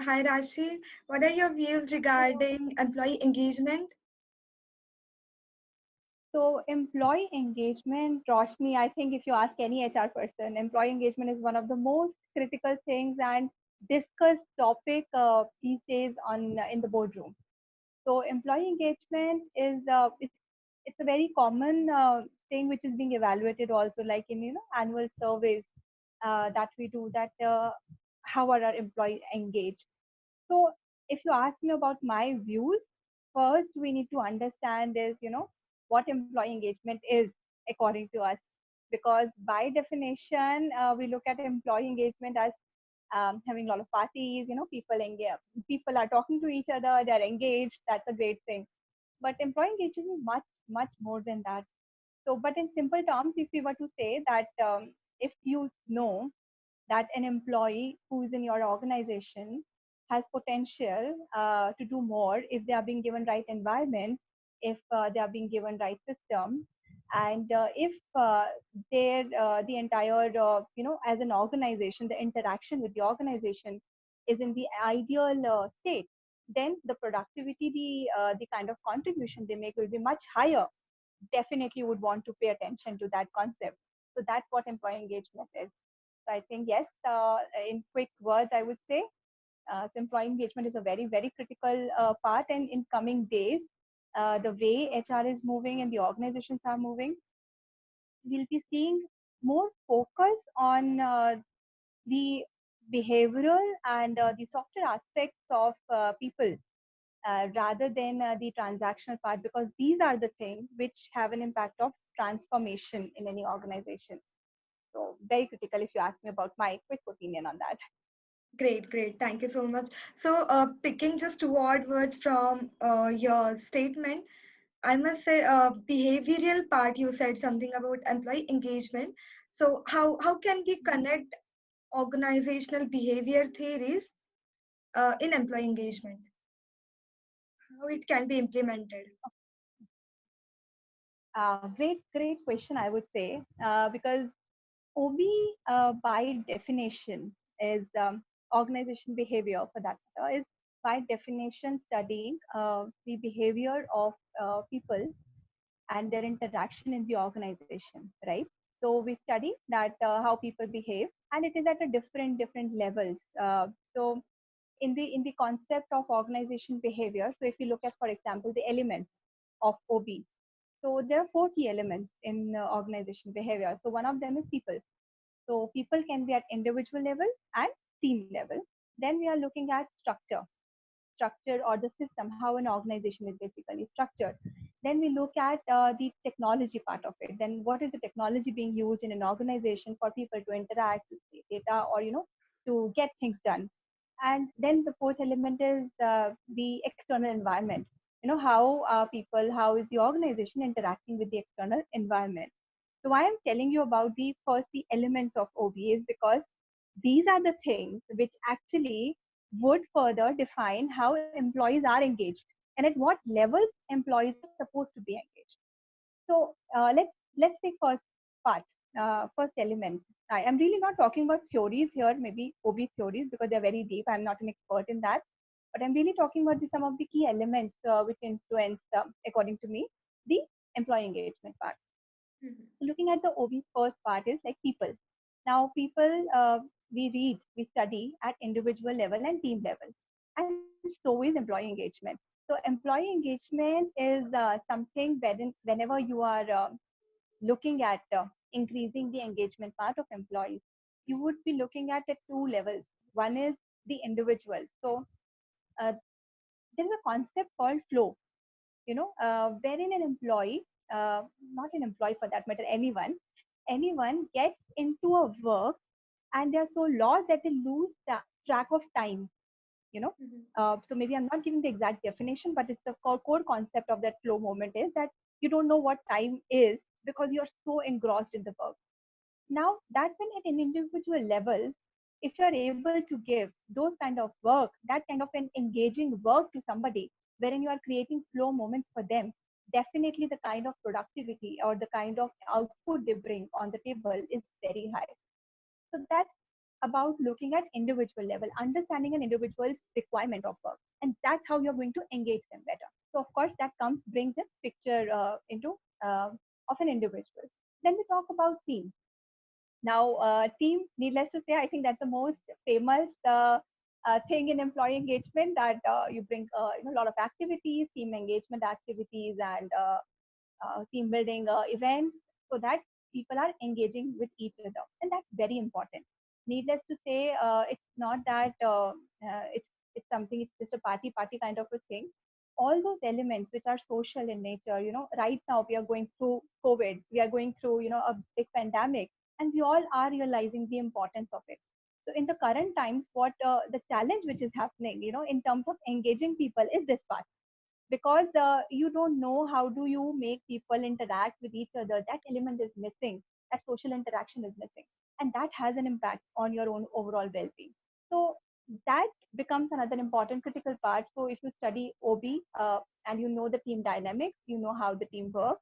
Hi Rashi, what are your views regarding employee engagement? So employee engagement, Roshni, I think if you ask any HR person, employee engagement is one of the most critical things and discussed topic these days on in the boardroom. So employee engagement is it's a very common thing which is being evaluated also, like in annual surveys that we do, that how are our employees engaged. So if you ask me about my views, first we need to understand is, what employee engagement is according to us. Because by definition, we look at employee engagement as having a lot of parties, people are talking to each other, they're engaged, that's a great thing. But employee engagement is much, much more than that. So, but in simple terms, if we were to say that if you know that an employee who is in your organization has potential to do more if they are being given right environment, if they are being given right system, and if the entire as an organization, the interaction with the organization is in the ideal state, then the productivity, the kind of contribution they make will be much higher. Definitely would want to pay attention to that concept. So that's what employee engagement is. So I think yes, in quick words, I would say so employee engagement is a very, very critical part. And in coming days, the way HR is moving and the organizations are moving, we'll be seeing more focus on the behavioral and the softer aspects of people rather than the transactional part, because these are the things which have an impact of transformation in any organization. So very critical if you ask me about my quick opinion on that. Great, great. Thank you so much. So, picking just two odd words from your statement, I must say, behavioral part, you said something about employee engagement. So, how can we connect organizational behavior theories in employee engagement? How it can be implemented? Great question, I would say, because OB, by definition, is organization behavior for that matter, is by definition studying the behavior of people and their interaction in the organization, right? So we study that how people behave, and it is at a different levels. So in the concept of organization behavior, so if you look at, for example, the elements of OB, so there are four key elements in organization behavior. So one of them is people. So people can be at individual level and team level. Then we are looking at structure or the system, how an organization is basically structured. Then we look at the technology part of it. Then what is the technology being used in an organization for people to interact, to see data, or to get things done. And then the fourth element is the external environment. How are people, how is the organization interacting with the external environment. So why I'm telling you about the elements of OB is because these are the things which actually would further define how employees are engaged and at what levels employees are supposed to be engaged. So let's take first element. I am really not talking about theories here, maybe OB theories, because they're very deep. I'm not an expert in that, but I'm really talking about some of the key elements which influence, according to me, the employee engagement part. Mhm. So looking at the OB's first part is like people. Now, people we study at individual level and team level, and so is employee engagement. So employee engagement is something whenever you are looking at increasing the engagement part of employees, you would be looking at two levels. One is the individual. So uh, there is a concept called flow, wherein an employee, not an employee for that matter, anyone gets into a work and they're so lost that they lose track of time, you know. Mhm. So maybe I'm not giving the exact definition, but it's the core concept of that flow moment is that you don't know what time is because you're so engrossed in the work. Now, that's an, at an individual level. if you're able to give those kind of work, that kind of an engaging work to somebody, wherein you are creating flow moments for them, definitely the kind of productivity or the kind of output they bring on the table is very high. So that's about looking at individual level, understanding an individual's requirement of work, and that's how you're going to engage them better. So of course that comes brings a picture into of an individual. Then we talk about team. Now, team, needless to say, I think that's the most famous thing in employee engagement, that you bring a lot of activities, team engagement activities, and team building events, so that people are engaging with each other, and that's very important. Needless to say, it's not that it's something, it's just a party kind of a thing. All those elements which are social in nature, right now we are going through COVID, we are going through a big pandemic, and we all are realizing the importance of it. So in the current times, what the challenge which is happening, in terms of engaging people, is this part, because you don't know how do you make people interact with each other. That element is missing, that social interaction is missing, and that has an impact on your own overall well-being. So that becomes another important critical part. So if you study OB, and you know the team dynamics, you know how the team works,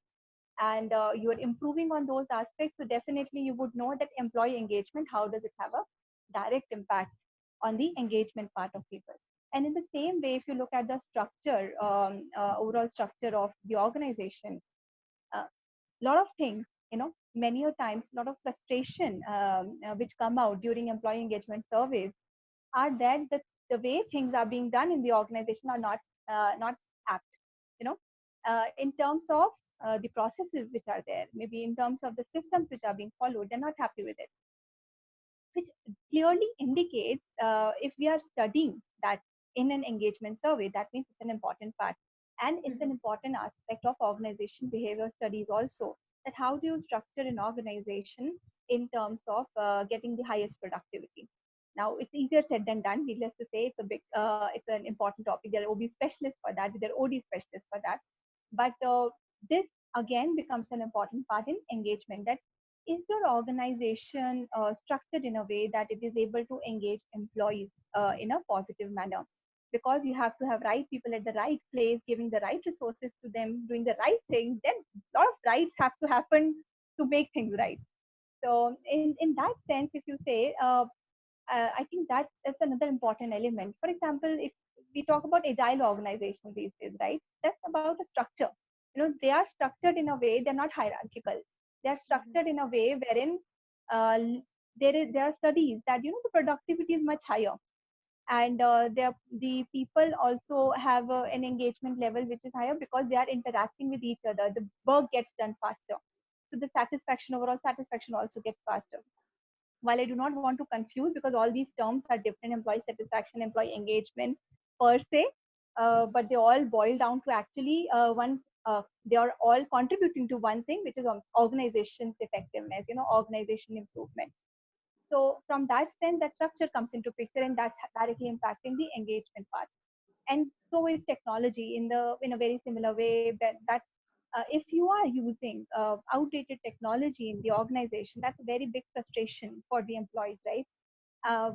and you are improving on those aspects, so definitely you would know that employee engagement, how does it have a direct impact on the engagement part of people. And in the same way, if you look at the structure, overall structure of the organization, a lot of things, many a times, a lot of frustration which come out during employee engagement surveys are that the way things are being done in the organization are not apt, you know, in terms of the processes which are there, maybe in terms of the systems which are being followed, they're not happy with it, which clearly indicates, if we are studying that in an engagement survey, that means it's an important part. And it's an Mhm. important aspect of organization behavior studies also, that how do you structure an organization in terms of getting the highest productivity. Now, it's easier said than done. Needless to say, it's an important topic. There are OB specialists for that. There are OD specialists for that. But this again becomes an important part in engagement. That is your organization structured in a way that it is able to engage employees in a positive manner, because you have to have right people at the right place, giving the right resources to them, doing the right things. Then a lot of rights have to happen to make things right. So in that sense, if you say, I think that's another important element. For example, if we talk about agile organizations these days, right? That's about a structure. They are structured in a way, they're not hierarchical. They are Mhm. structured in a way wherein uh, there are studies that the productivity is much higher, and the people also have an engagement level which is higher, because they are interacting with each other. The work gets done faster, so the satisfaction, overall satisfaction, also gets faster. While I do not want to confuse, because all these terms are different, employee satisfaction, employee engagement per se, but they all boil down to actually they are all contributing to one thing, which is organization's effectiveness, organization improvement. So from that sense, that structure comes into picture, and that's directly impacting the engagement part. And so is technology in a very similar way, that if you are using outdated technology in the organization, that's a very big frustration for the employees, right?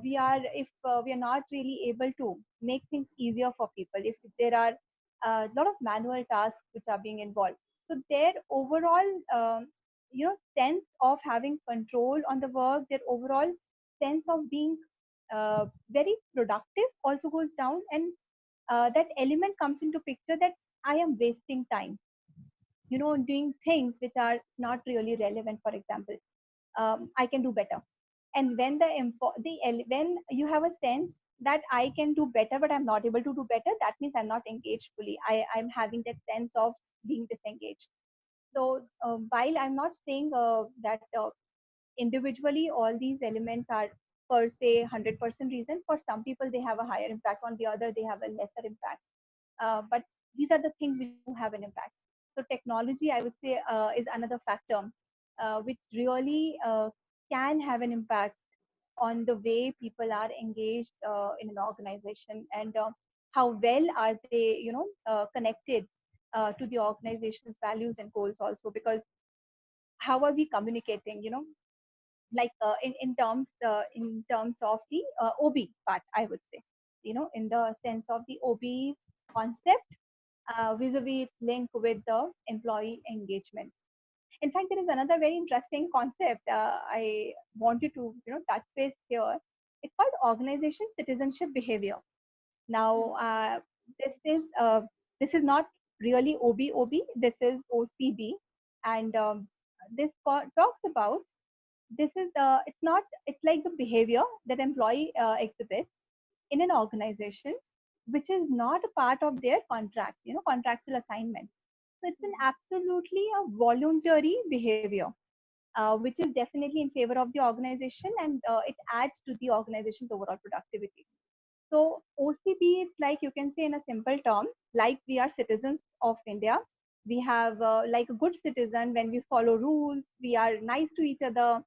We are not really able to make things easier for people, if there are a lot of manual tasks which are being involved, so their overall sense of having control on the work, their overall sense of being very productive also goes down. And that element comes into picture, that I am wasting time, doing things which are not really relevant. For example, I can do better. And when when you have a sense that I can do better, but I'm not able to do better, that means I'm not engaged fully. I'm having that sense of being disengaged. So while I'm not saying that individually all these elements are per se 100% reason, for some people they have a higher impact, on the other they have a lesser impact, but these are the things which do have an impact. So technology, I would say, is another factor which really can have an impact on the way people are engaged in an organization, and how well are they, connected to the organization's values and goals also. Because how are we communicating? like in terms of the OB part, I would say, in the sense of the OB concept, vis-a-vis its link with the employee engagement. In fact, there is another very interesting concept I wanted to touch base here. It's called organization citizenship behavior. Now, this is uh, this is not really OB. This is OCB, and this talks about, this is it's not, it's like the behavior that employee exhibits in an organization, which is not a part of their contract, contractual assignment. So it's an absolutely a voluntary behavior, which is definitely in favor of the organization, and it adds to the organization's overall productivity. So OCB, it's like, you can say in a simple term, like we are citizens of India. We have like a good citizen, when we follow rules, we are nice to each other.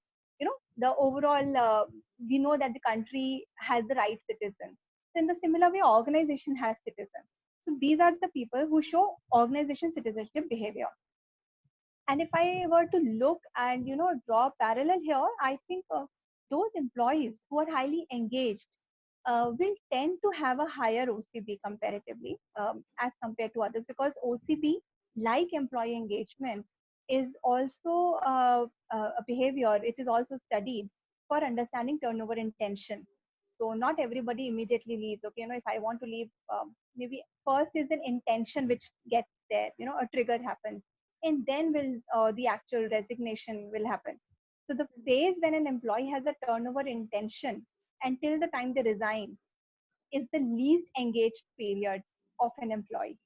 The overall, we know that the country has the right citizens. So in the similar way, organization has citizens. So these are the people who show organization citizenship behavior. And if I were to look and draw a parallel here, I think those employees who are highly engaged will tend to have a higher OCB comparatively, as compared to others, because OCB, like employee engagement, is also a behavior. It is also studied for understanding turnover intention. So not everybody immediately leaves. Okay, if I want to leave, maybe first is an intention which gets there. A trigger happens, and then will the actual resignation will happen. So the phase when an employee has a turnover intention until the time they resign is the least engaged period of an employee,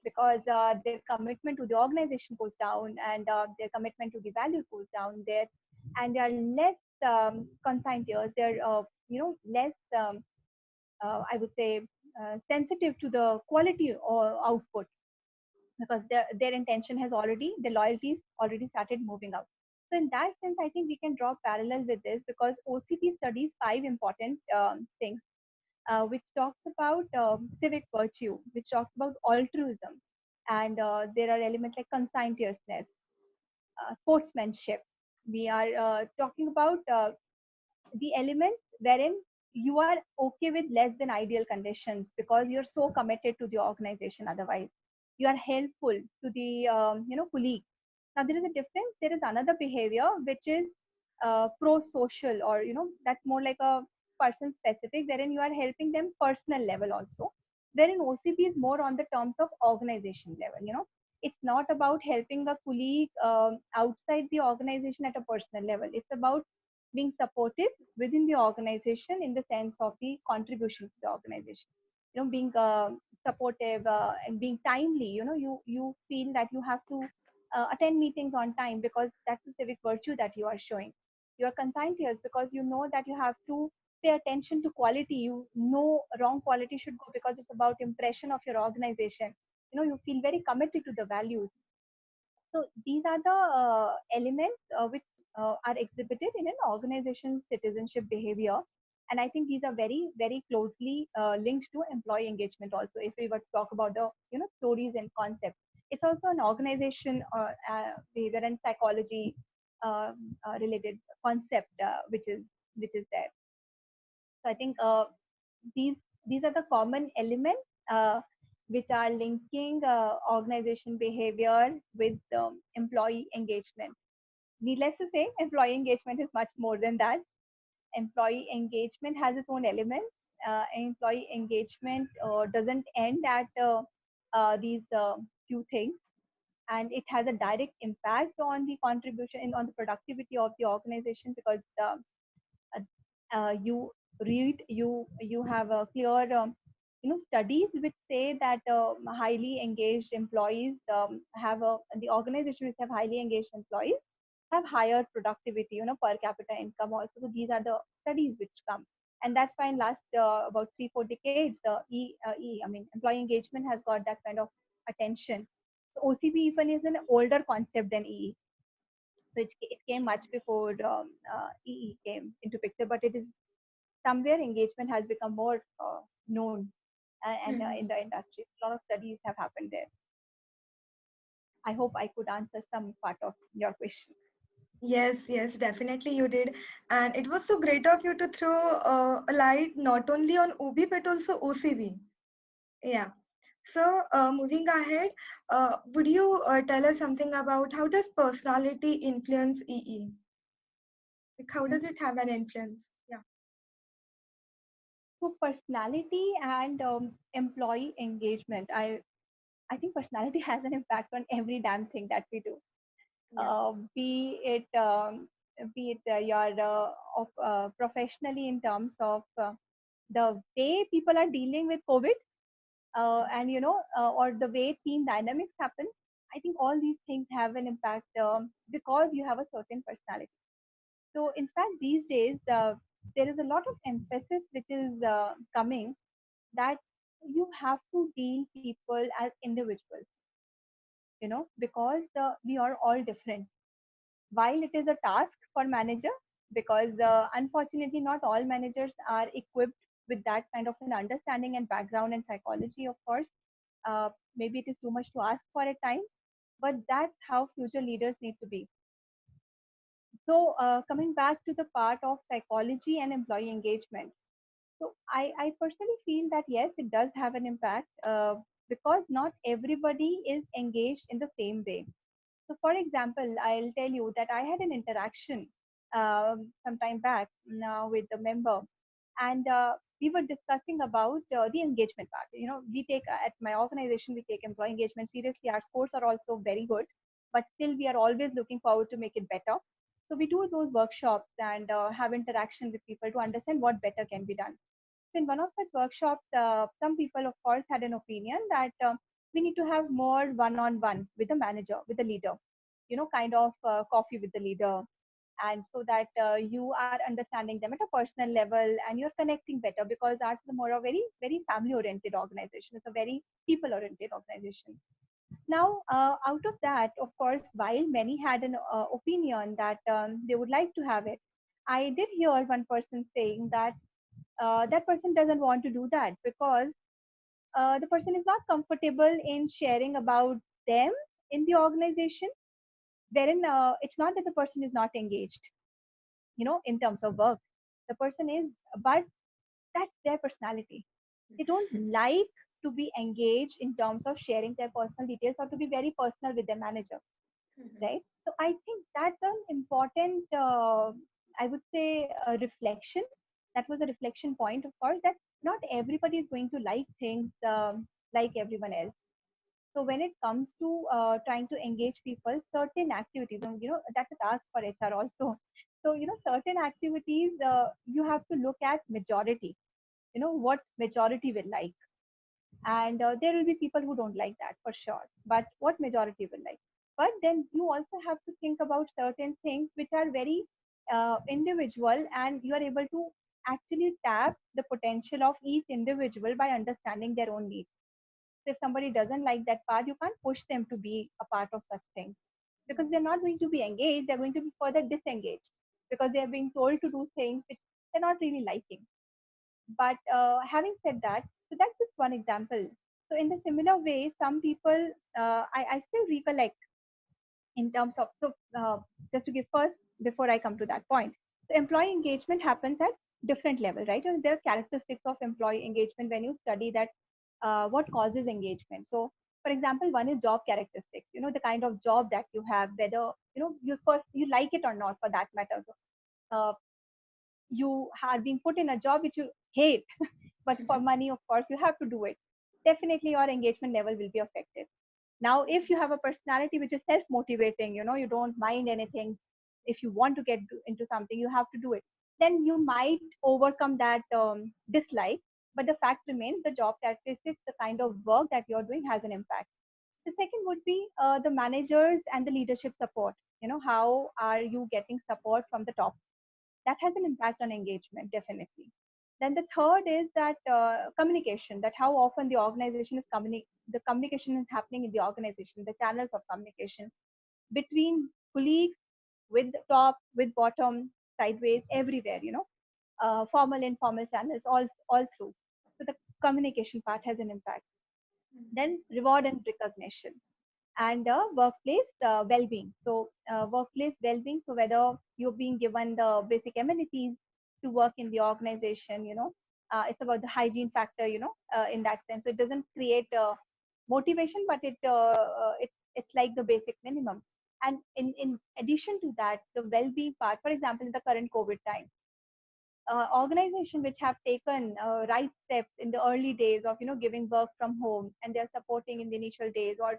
because their commitment to the organization goes down, and their commitment to the values goes down there, and they are less conscientious. They're less, I would say, sensitive to the quality or output, because their intention has already, the loyalties already started moving out. So in that sense, I think we can draw parallel with this, because OCP studies five important things, which talks about civic virtue, which talks about altruism, and there are elements like conscientiousness, sportsmanship. We are talking about the elements wherein you are okay with less than ideal conditions, because you're so committed to the organization. Otherwise, you are helpful to the colleague. Now there is a difference. There is another behavior which is pro-social, or that's more like a person specific, wherein you are helping them personal level also. Wherein OCP is more on the terms of organization level. It's not about helping a colleague outside the organization at a personal level. It's about being supportive within the organization in the sense of the contribution to the organization. Being supportive and being timely. You feel that you have to attend meetings on time, because that's the civic virtue that you are showing. You are conscientious because you know that you have to pay attention to quality. You know wrong quality should go, because it's about impression of your organization. You feel very committed to the values. So these are the elements which are exhibited in an organization's citizenship behavior. And I think these are very, very closely linked to employee engagement also. If we were to talk about the stories and concepts, it's also an organization behavior and psychology related concept, which is there. So I think these these are the common elements which are linking organization behavior with employee engagement. Needless to say, employee engagement is much more than that. Employee engagement has its own elements. Employee engagement doesn't end at these few things, and it has a direct impact on the contribution and on the productivity of the organization, because uh, you read, you have a clear studies which say that highly engaged employees have a the organization which have highly engaged employees have higher productivity, per capita income also. So these are the studies which come, and that's why in last about 3-4 decades, I mean, employee engagement has got that kind of attention. So OCB even is an older concept than EE. So it came much before EE came into picture, but it is somewhere engagement has become more known, and in the industry, a lot of studies have happened there. I hope I could answer some part of your question. Yes, yes, definitely you did. And it was so great of you to throw a light not only on OB but also OCB. Yeah. So, moving ahead, would you tell us something about how does personality influence EE? Like, how does it have an influence? Yeah. So personality and employee engagement. I think personality has an impact on every damn thing that we do. Yeah. Be it your professionally in terms of the way people are dealing with COVID, and or the way team dynamics happen. I think all these things have an impact because you have a certain personality. So in fact, these days there is a lot of emphasis which is coming that you have to deal people as individuals, because we are all different. While it is a task for manager, because unfortunately not all managers are equipped with that kind of an understanding and background and psychology, of course. Maybe it is too much to ask for a time, but that's how future leaders need to be. So coming back to the part of psychology and employee engagement. So I personally feel that yes, it does have an impact because not everybody is engaged in the same way. So, for example, I'll tell you that I had an interaction some time back now with a member, and we were discussing about the engagement part. We take at my organization, we take employee engagement seriously. Our scores are also very good, but still, we are always looking forward to make it better. So, we do those workshops and have interaction with people to understand what better can be done. So in one of such workshops, some people, of course, had an opinion that we need to have more one-on-one with the manager, with the leader, kind of coffee with the leader. And so that you are understanding them at a personal level and you're connecting better because ours is a more a very, very family-oriented organization. It's a very people-oriented organization. Now, out of that, of course, while many had an opinion that they would like to have it, I did hear one person saying that that person doesn't want to do that because the person is not comfortable in sharing about them in the organization, wherein it's not that the person is not engaged, in terms of work. The person is, but that's their personality. They don't like to be engaged in terms of sharing their personal details or to be very personal with their manager, right? So I think that's an important, I would say, a reflection. That was a reflection point, of course, that not everybody is going to like things like everyone else. So when it comes to trying to engage people, certain activities, and that's a task for HR also. So certain activities you have to look at majority. What majority will like, and there will be people who don't like that for sure, but what majority will like. But then you also have to think about certain things which are very individual, and you are able to actually tap the potential of each individual by understanding their own needs. So if somebody doesn't like that part, you can't push them to be a part of such things because they're not going to be engaged, they're going to be further disengaged because they are being told to do things which they're not really liking. But having said that, so that's just one example. So in the similar way, some people, I still recollect in terms of, so just to give first, before I come to that point. So employee engagement happens at different level, right? And there are characteristics of employee engagement when you study that, what causes engagement. So for example, one is job characteristics, the kind of job that you have, whether, you like it or not for that matter. Uh, you are being put in a job which you hate, but for money, of course, you have to do it. Definitely, your engagement level will be affected. Now, if you have a personality which is self motivating, you don't mind anything. If you want to get into something, you have to do it. Then you might overcome that dislike. But the fact remains the job characteristics, the kind of work that you're doing has an impact. The second would be the managers and the leadership support. How are you getting support from the top? That has an impact on engagement, definitely. Then the third is that communication, that how often the organization is the communication is happening in the organization, the channels of communication between colleagues, with the top, with bottom, sideways, everywhere, formal, informal channels, all through. So the communication part has an impact. Then reward and recognition. and workplace well-being. So workplace well-being, so whether you're being given the basic amenities to work in the organization, it's about the hygiene factor, in that sense. So it doesn't create motivation, but it's like the basic minimum. And in addition to that, the well-being part, for example, in the current COVID time, organization which have taken right steps in the early days of giving work from home, and they're supporting in the initial days, or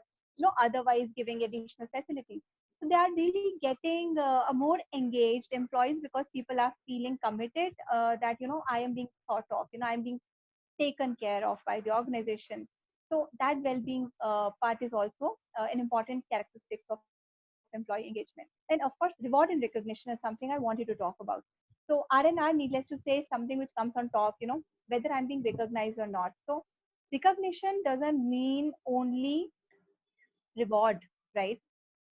otherwise giving additional facilities, so they are really getting a more engaged employees, because people are feeling committed, that I am being thought of, I'm being taken care of by the organization. So that well-being part is also an important characteristic of employee engagement. And of course, reward and recognition is something I wanted to talk about. So R&R, needless to say, something which comes on top, whether I'm being recognized or not. So recognition doesn't mean only reward, right?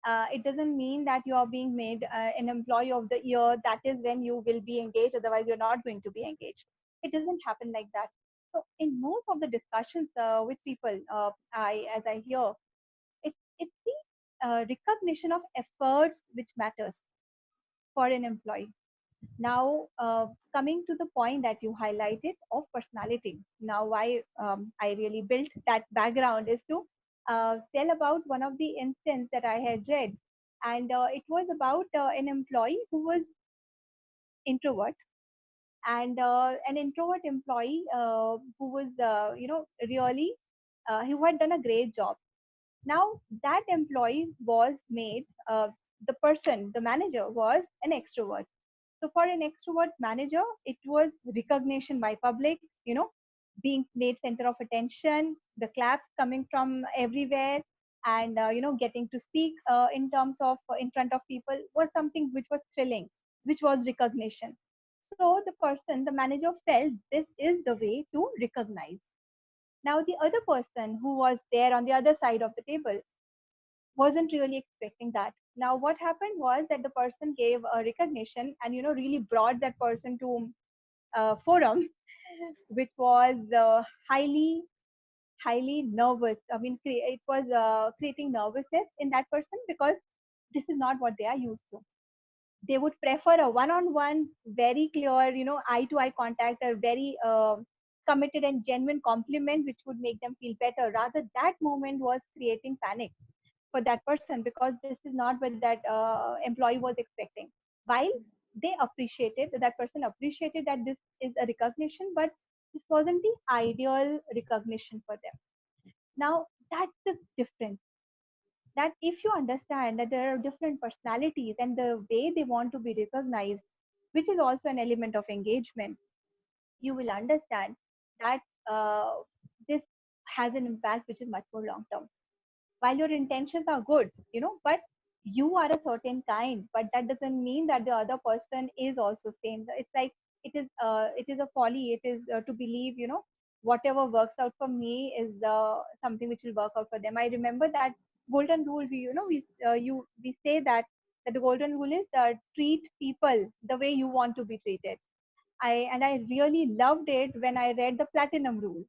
It doesn't mean that you are being made an employee of the year. That is when you will be engaged. Otherwise, you're not going to be engaged. It doesn't happen like that. So, in most of the discussions with people, as I hear, it's the recognition of efforts which matters for an employee. Now, coming to the point that you highlighted of personality. Now, why I really built that background is to tell about one of the instances that I had read, and it was about an employee who was introvert, and an introvert employee who was, really, who had done a great job. Now, that employee was made, the manager was an extrovert. So for an extrovert manager, it was recognition by public, being made center of attention, the claps coming from everywhere, and getting to speak in terms of in front of people was something which was thrilling, which was recognition. So the person, the manager, felt this is the way to recognize. Now the other person who was there on the other side of the table wasn't really expecting that. Now, what happened was that the person gave a recognition, and really brought that person to forum, which was highly nervous. I mean, it was creating nervousness in that person, because this is not what they are used to. They would prefer a one-on-one, very clear, eye-to-eye contact, a very committed and genuine compliment, which would make them feel better. Rather, that moment was creating panic for that person, because this is not what that employee was expecting. While they appreciated, that person appreciated that this is a recognition, but this wasn't the ideal recognition for them. Now, that's the difference. That if you understand that there are different personalities and the way they want to be recognized, which is also an element of engagement, you will understand that this has an impact which is much more long term. While your intentions are good, but you are a certain kind, but that doesn't mean that the other person is also same. It's like it is a folly. It is to believe, whatever works out for me is something which will work out for them. I remember that golden rule. We say that the golden rule is treat people the way you want to be treated. I really loved it when I read the platinum rule.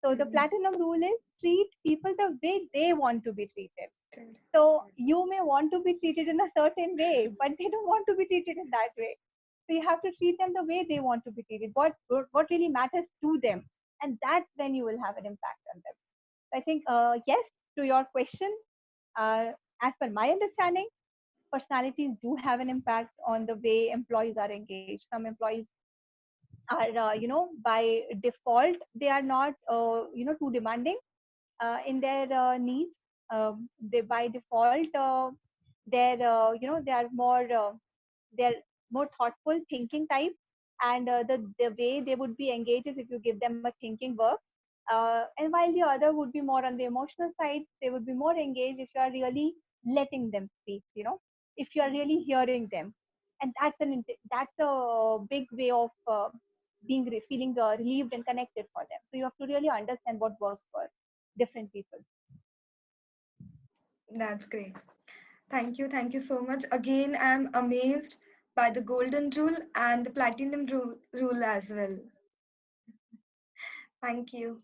So the Mhm. platinum rule is treat people the way they want to be treated. Good. So you may want to be treated in a certain way, but they don't want to be treated in that way. So you have to treat them the way they want to be treated. What really matters to them, and that's when you will have an impact on them. I think yes, to your question, as per my understanding, personalities do have an impact on the way employees are engaged. Some employees are, by default, they are not, too demanding in their needs. They by default, they are they're more thoughtful, thinking type, and the way they would be engaged is if you give them a thinking work. And while the other would be more on the emotional side, they would be more engaged if you are really letting them speak. If you are really hearing them, and that's a big way of feeling relieved and connected for them. So you have to really understand what works for different people. That's great. Thank you so much. Again, I'm amazed by the golden rule and the platinum rule as well. Thank you.